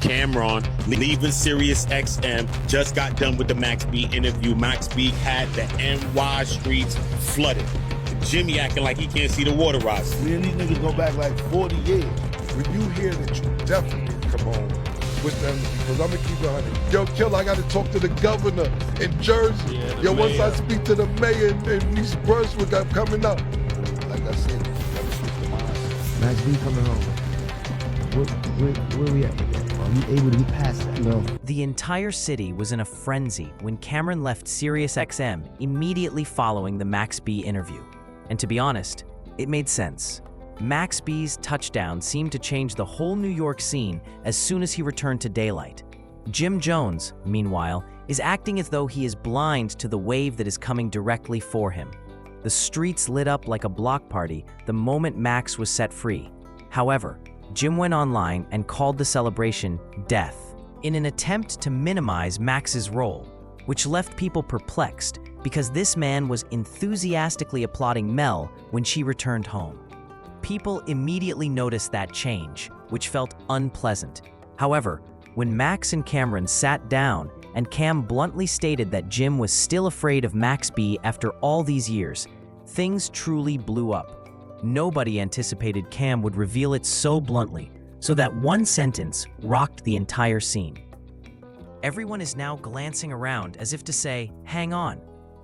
Camron leaving Sirius XM, just got done with the Max B interview. Max B had the NY streets flooded. Jimmy acting like he can't see the water rising. Me and these niggas go back like 40 years. When you hear that, you definitely come on with them, because I'm gonna keep it 100. Yo, Kill, I gotta talk to the governor in Jersey. Yeah, Yo, once mayor. I speak to the mayor in East Brunswick, I'm coming up. Like I said, never speak to mine. Max B coming home. Where we at? Are we able to get past that? No. The entire city was in a frenzy when Camron left SiriusXM immediately following the Max B interview. And to be honest, it made sense. Max B's touchdown seemed to change the whole New York scene as soon as he returned to daylight. Jim Jones, meanwhile, is acting as though he is blind to the wave that is coming directly for him. The streets lit up like a block party the moment Max was set free. However, Jim went online and called the celebration death in an attempt to minimize Max's role, which left people perplexed because this man was enthusiastically applauding Mel when she returned home. People immediately noticed that change, which felt unpleasant. However, when Max and Camron sat down and Cam bluntly stated that Jim was still afraid of Max B after all these years, things truly blew up. Nobody anticipated Cam would reveal it so bluntly, so that one sentence rocked the entire scene. Everyone is now glancing around as if to say, hang on,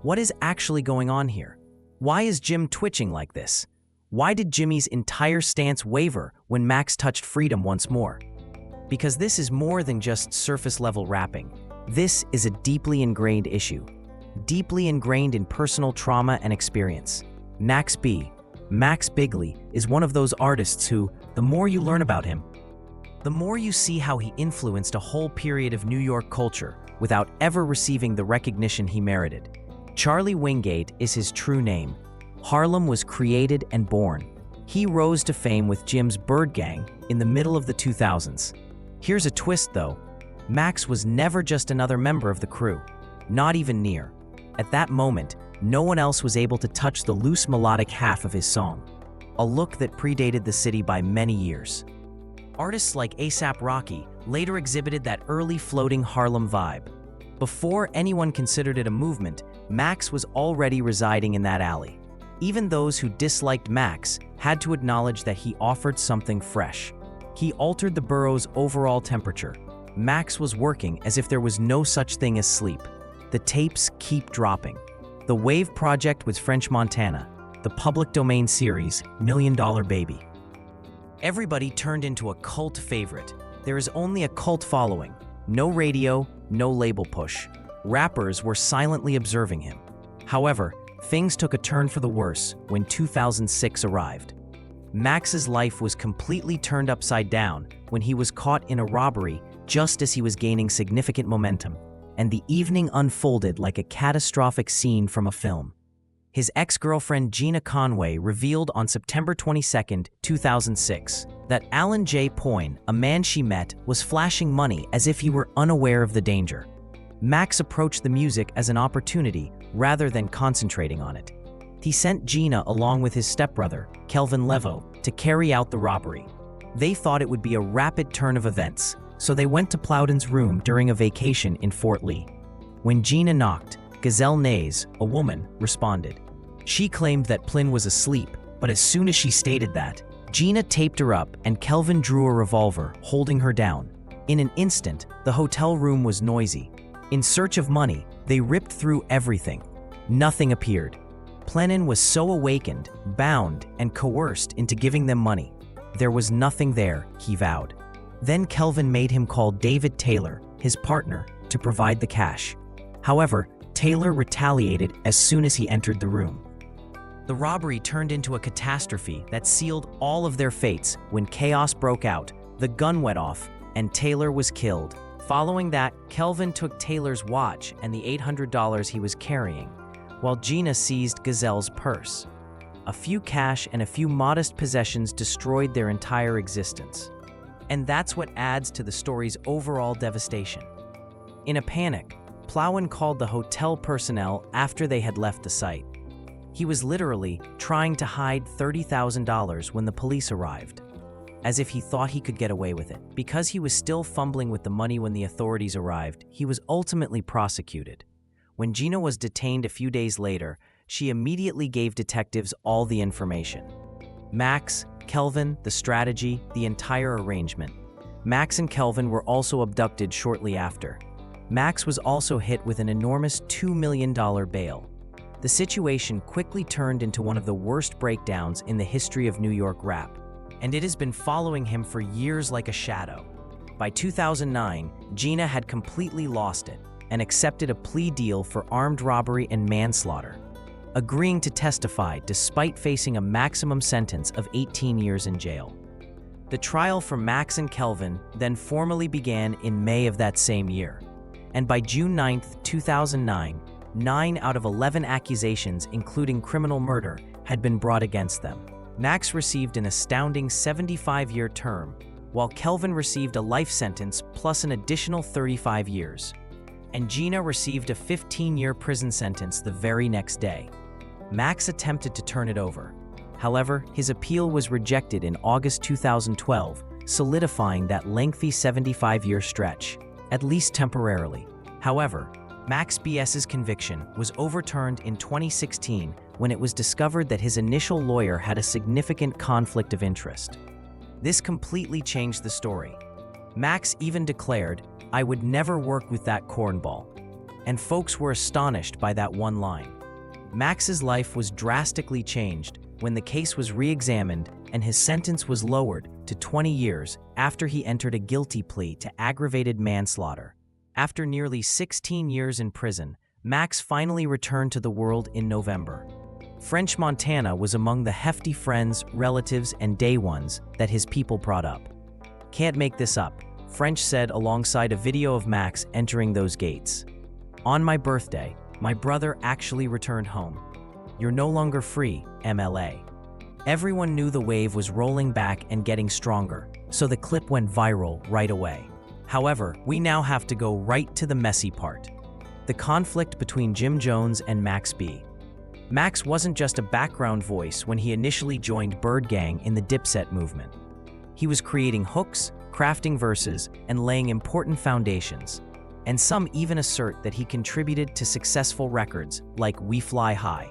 what is actually going on here? Why is Jim twitching like this? Why did Jimmy's entire stance waver when Max touched freedom once more? Because this is more than just surface-level rapping. This is a deeply ingrained issue, deeply ingrained in personal trauma and experience. Max B, Max Bigley, is one of those artists who, the more you learn about him, the more you see how he influenced a whole period of New York culture without ever receiving the recognition he merited. Charlie Wingate is his true name. Harlem was created and born. He rose to fame with Jim's Bird Gang in the middle of the 2000s. Here's a twist though. Max was never just another member of the crew, not even near. At that moment, no one else was able to touch the loose melodic half of his song, a look that predated the city by many years. Artists like A$AP Rocky later exhibited that early floating Harlem vibe. Before anyone considered it a movement, Max was already residing in that alley. Even those who disliked Max had to acknowledge that he offered something fresh. He altered the borough's overall temperature. Max was working as if there was no such thing as sleep. The tapes keep dropping. The Wave Project with French Montana, the public domain series, $1 Million Baby. Everybody turned into a cult favorite. There is only a cult following. No radio, no label push. Rappers were silently observing him. However, things took a turn for the worse when 2006 arrived. Max's life was completely turned upside down when he was caught in a robbery just as he was gaining significant momentum, and the evening unfolded like a catastrophic scene from a film. His ex-girlfriend Gina Conway revealed on September 22, 2006, that Alan J. Poyne, a man she met, was flashing money as if he were unaware of the danger. Max approached the music as an opportunity rather than concentrating on it. He sent Gina along with his stepbrother, Kelvin Levo, to carry out the robbery. They thought it would be a rapid turn of events, so they went to Plowden's room during a vacation in Fort Lee. When Gina knocked, Gazelle Nays, a woman, responded. She claimed that Plin was asleep, but as soon as she stated that, Gina taped her up and Kelvin drew a revolver, holding her down. In an instant, the hotel room was noisy. In search of money, they ripped through everything. Nothing appeared. Plennin was so awakened, bound, and coerced into giving them money. There was nothing there, he vowed. Then Kelvin made him call David Taylor, his partner, to provide the cash. However, Taylor retaliated as soon as he entered the room. The robbery turned into a catastrophe that sealed all of their fates when chaos broke out, the gun went off, and Taylor was killed. Following that, Kelvin took Taylor's watch and the $800 he was carrying, while Gina seized Gazelle's purse. A few cash and a few modest possessions destroyed their entire existence. And that's what adds to the story's overall devastation. In a panic, Plowin called the hotel personnel after they had left the site. He was literally trying to hide $30,000 when the police arrived. as if he thought he could get away with it. Because he was still fumbling with the money when the authorities arrived, he was ultimately prosecuted. When Gina was detained a few days later, she immediately gave detectives all the information. Max, Kelvin, the strategy, the entire arrangement. Max and Kelvin were also abducted shortly after. Max was also hit with an enormous $2 million bail. The situation quickly turned into one of the worst breakdowns in the history of New York rap, and it has been following him for years like a shadow. By 2009, Gina had completely lost it and accepted a plea deal for armed robbery and manslaughter, agreeing to testify despite facing a maximum sentence of 18 years in jail. The trial for Max and Kelvin then formally began in May of that same year, and by June 9, 2009, 9 out of 11 accusations, including criminal murder, had been brought against them. Max received an astounding 75-year term, while Kelvin received a life sentence plus an additional 35 years. And Gina received a 15-year prison sentence the very next day. Max attempted to turn it over. However, his appeal was rejected in August 2012, solidifying that lengthy 75-year stretch, at least temporarily. However, Max B's conviction was overturned in 2016 when it was discovered that his initial lawyer had a significant conflict of interest. This completely changed the story. Max even declared, "I would never work with that cornball." And folks were astonished by that one line. Max's life was drastically changed when the case was re-examined and his sentence was lowered to 20 years after he entered a guilty plea to aggravated manslaughter. After nearly 16 years in prison, Max finally returned to the world in November. French Montana was among the hefty friends, relatives, and day ones that his people brought up. "Can't make this up," French said alongside a video of Max entering those gates. "On my birthday, my brother actually returned home. You're no longer free, MLA." Everyone knew the wave was rolling back and getting stronger, so the clip went viral right away. However, we now have to go right to the messy part. The conflict between Jim Jones and Max B. Max wasn't just a background voice when he initially joined Bird Gang in the Dipset movement. He was creating hooks, crafting verses, and laying important foundations. And some even assert that he contributed to successful records like We Fly High.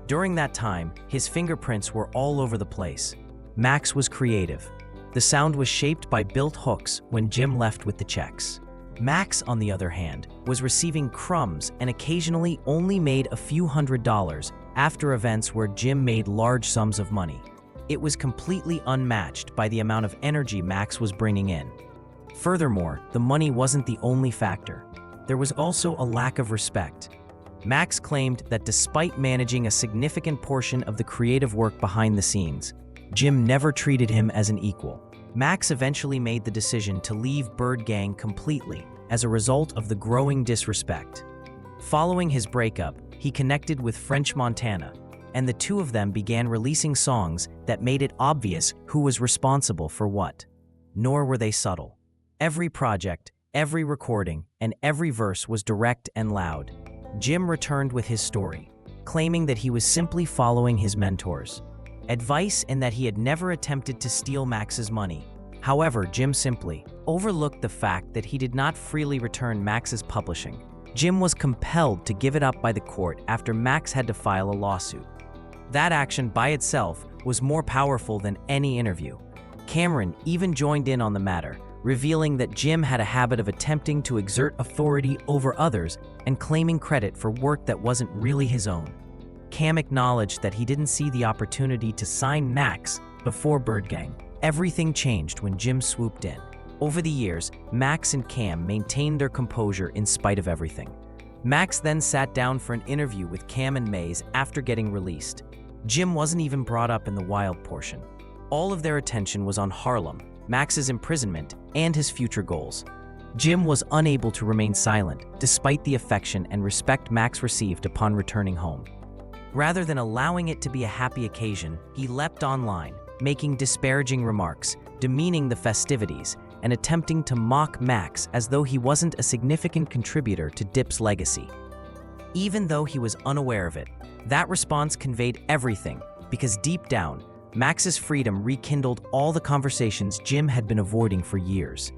During that time, his fingerprints were all over the place. Max was creative. The sound was shaped by built hooks when Jim left with the checks. Max, on the other hand, was receiving crumbs and occasionally only made a few $100s after events where Jim made large sums of money. It was completely unmatched by the amount of energy Max was bringing in. Furthermore, the money wasn't the only factor. There was also a lack of respect. Max claimed that despite managing a significant portion of the creative work behind the scenes, Jim never treated him as an equal. Max eventually made the decision to leave Bird Gang completely as a result of the growing disrespect. Following his breakup, he connected with French Montana, and the two of them began releasing songs that made it obvious who was responsible for what. Nor were they subtle. Every project, every recording, and every verse was direct and loud. Jim returned with his story, claiming that he was simply following his mentors' advice and that he had never attempted to steal Max's money. However, Jim simply overlooked the fact that he did not freely return Max's publishing. Jim was compelled to give it up by the court after Max had to file a lawsuit. That action by itself was more powerful than any interview. Camron even joined in on the matter, revealing that Jim had a habit of attempting to exert authority over others and claiming credit for work that wasn't really his own. Cam acknowledged that he didn't see the opportunity to sign Max before Bird Gang. Everything changed when Jim swooped in. Over the years, Max and Cam maintained their composure in spite of everything. Max then sat down for an interview with Cam and Maze after getting released. Jim wasn't even brought up in the wild portion. All of their attention was on Harlem, Max's imprisonment, and his future goals. Jim was unable to remain silent, despite the affection and respect Max received upon returning home. Rather than allowing it to be a happy occasion, he leapt online, making disparaging remarks, demeaning the festivities, and attempting to mock Max as though he wasn't a significant contributor to Dip's legacy. Even though he was unaware of it, that response conveyed everything, because deep down, Max's freedom rekindled all the conversations Jim had been avoiding for years.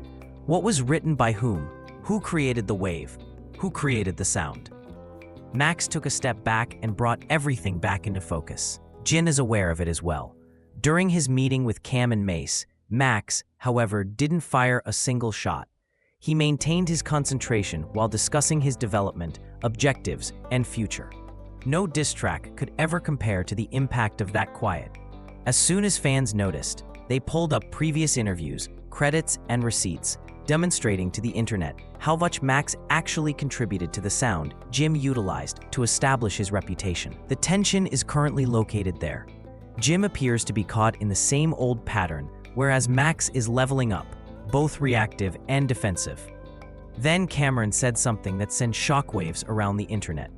What was written by whom? Who created the wave? Who created the sound? Max took a step back and brought everything back into focus. Jin is aware of it as well. During his meeting with Cam and Mace, Max, however, didn't fire a single shot. He maintained his concentration while discussing his development, objectives, and future. No diss track could ever compare to the impact of that quiet. As soon as fans noticed, they pulled up previous interviews, credits, and receipts, demonstrating to the internet how much Max actually contributed to the sound Jim utilized to establish his reputation. The tension is currently located there. Jim appears to be caught in the same old pattern, whereas Max is leveling up, both reactive and defensive. Then Camron said something that sent shockwaves around the internet.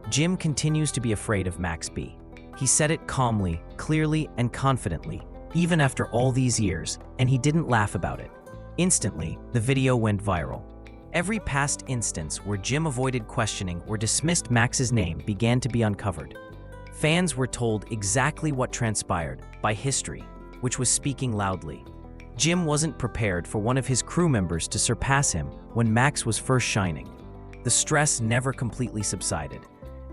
Jim continues to be afraid of Max B. He said it calmly, clearly, and confidently, even after all these years, and he didn't laugh about it. Instantly, the video went viral. Every past instance where Jim avoided questioning or dismissed Max's name began to be uncovered. Fans were told exactly what transpired by history, which was speaking loudly. Jim wasn't prepared for one of his crew members to surpass him when Max was first shining. The stress never completely subsided.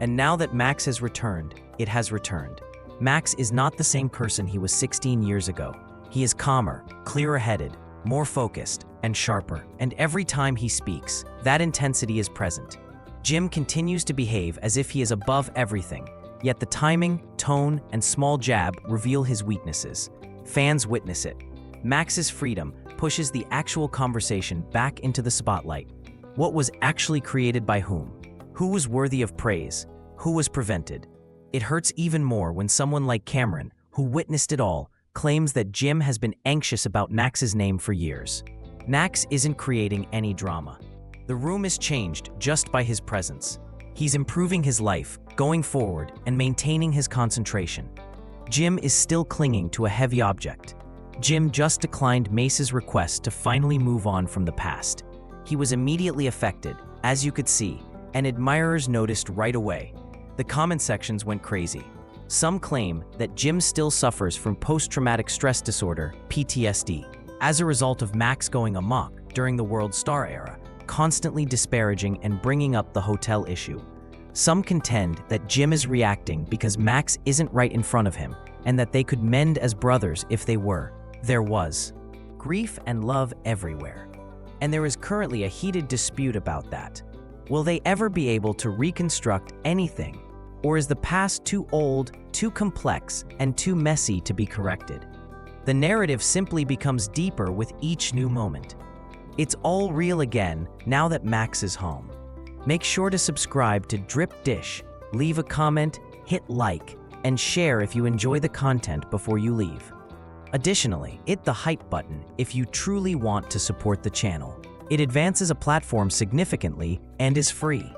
And now that Max has returned, it has returned. Max is not the same person he was 16 years ago. He is calmer, clearer-headed, more focused, and sharper. And every time he speaks, that intensity is present. Jim continues to behave as if he is above everything, yet the timing, tone, and small jab reveal his weaknesses. Fans witness it. Max's freedom pushes the actual conversation back into the spotlight. What was actually created by whom? Who was worthy of praise? Who was prevented? It hurts even more when someone like Camron, who witnessed it all, claims that Jim has been anxious about Max's name for years. Max isn't creating any drama. The room is changed just by his presence. He's improving his life, going forward, and maintaining his concentration. Jim is still clinging to a heavy object. Jim just declined Mace's request to finally move on from the past. He was immediately affected, as you could see, and admirers noticed right away. The comment sections went crazy. Some claim that Jim still suffers from post-traumatic stress disorder, PTSD, as a result of Max going amok during the World Star era, constantly disparaging and bringing up the hotel issue. Some contend that Jim is reacting because Max isn't right in front of him, and that they could mend as brothers if they were. There was grief and love everywhere. And there is currently a heated dispute about that. Will they ever be able to reconstruct anything? Or is the past too old, too complex, and too messy to be corrected? The narrative simply becomes deeper with each new moment. It's all real again now that Max is home. Make sure to subscribe to Drip Dish, leave a comment, hit like, and share if you enjoy the content before you leave. Additionally, hit the hype button if you truly want to support the channel. It advances a platform significantly and is free.